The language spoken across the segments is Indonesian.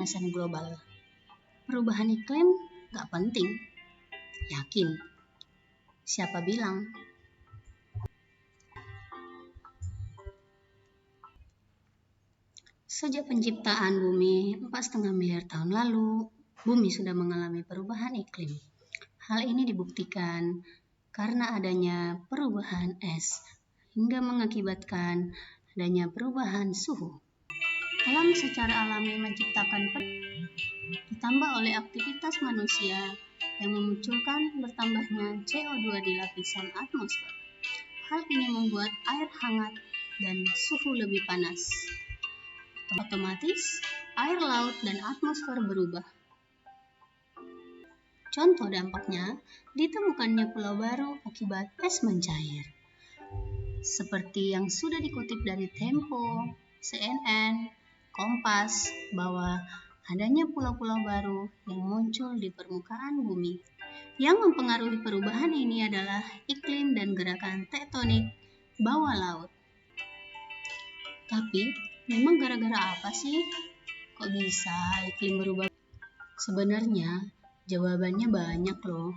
pemanasan global. Perubahan iklim gak penting. Yakin? Siapa bilang? Sejak penciptaan bumi 4,5 miliar tahun lalu, bumi sudah mengalami perubahan iklim. Hal ini dibuktikan karena adanya perubahan es, hingga mengakibatkan adanya perubahan suhu. Alam secara alami menciptakan ditambah oleh aktivitas manusia yang memunculkan bertambahnya CO2 di lapisan atmosfer. Hal ini membuat air hangat dan suhu lebih panas. Otomatis, air laut dan atmosfer berubah. Contoh dampaknya, ditemukannya pulau baru akibat es mencair. Seperti yang sudah dikutip dari Tempo, CNN, Kompas, bahwa adanya pulau-pulau baru yang muncul di permukaan bumi. Yang mempengaruhi perubahan ini adalah iklim dan gerakan tektonik bawah laut. Tapi, memang gara-gara apa sih? Kok bisa iklim berubah? Sebenarnya, jawabannya banyak loh.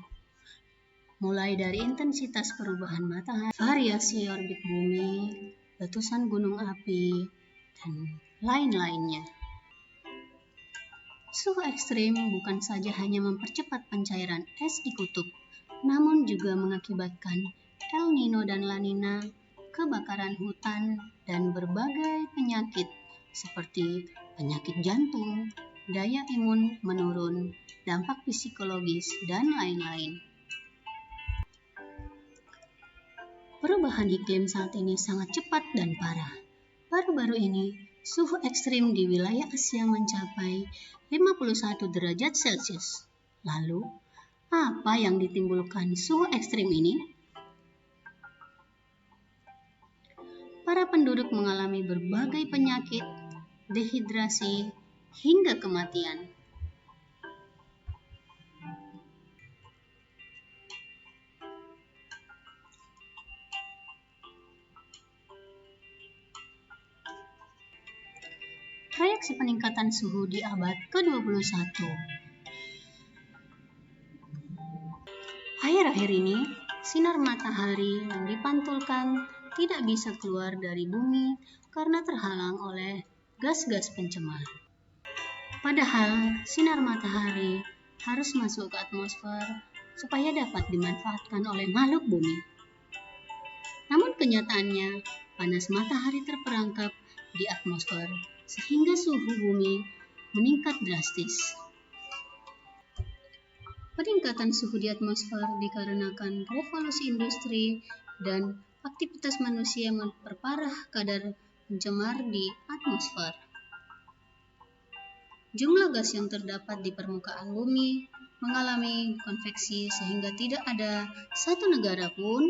Mulai dari intensitas perubahan matahari, variasi orbit bumi, letusan gunung api, dan lain-lainnya. Suhu ekstrim bukan saja hanya mempercepat pencairan es di kutub, namun juga mengakibatkan El Nino dan La Nina, kebakaran hutan, dan berbagai penyakit seperti penyakit jantung, daya imun menurun, dampak psikologis, dan lain-lain. Perubahan iklim saat ini sangat cepat dan parah. Baru-baru ini, suhu ekstrim di wilayah Asia mencapai 51 derajat Celcius. Lalu, apa yang ditimbulkan suhu ekstrim ini? Para penduduk mengalami berbagai penyakit, dehidrasi, hingga kematian. Reaksi peningkatan suhu di abad ke-21. Akhir-akhir ini, sinar matahari yang dipantulkan tidak bisa keluar dari bumi karena terhalang oleh gas-gas pencemar. Padahal, sinar matahari harus masuk ke atmosfer supaya dapat dimanfaatkan oleh makhluk bumi. Namun kenyataannya, panas matahari terperangkap di atmosfer sehingga suhu bumi meningkat drastis. Peningkatan suhu di atmosfer dikarenakan revolusi industri dan aktivitas manusia memperparah kadar pencemar di atmosfer. Jumlah gas yang terdapat di permukaan bumi mengalami konveksi sehingga tidak ada satu negara pun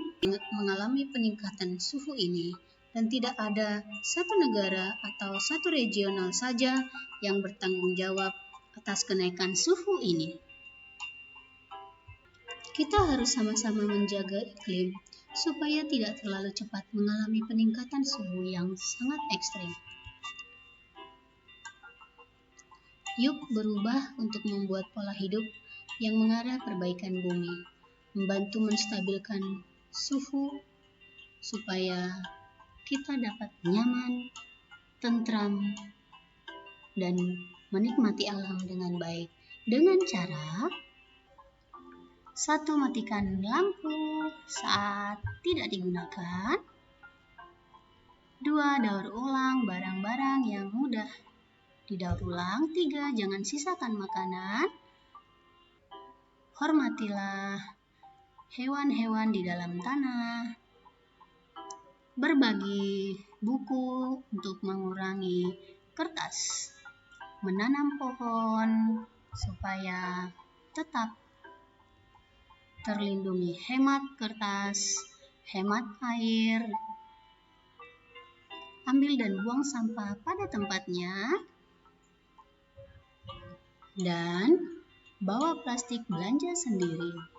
mengalami peningkatan suhu ini, dan tidak ada satu negara atau satu regional saja yang bertanggung jawab atas kenaikan suhu ini. Kita harus sama-sama menjaga iklim supaya tidak terlalu cepat mengalami peningkatan suhu yang sangat ekstrim. Yuk berubah untuk membuat pola hidup yang mengarah perbaikan bumi, membantu menstabilkan suhu supaya kita dapat nyaman, tentram, dan menikmati alam dengan baik. Dengan cara 1. Matikan lampu saat tidak digunakan. 2. Daur ulang barang-barang yang mudah didaur ulang. 3. Jangan sisakan makanan. Hormatilah hewan-hewan di dalam tanah. Berbagi buku untuk mengurangi kertas. Menanam pohon supaya tetap terlindungi, hemat kertas, hemat air, ambil dan buang sampah pada tempatnya, dan bawa plastik belanja sendiri.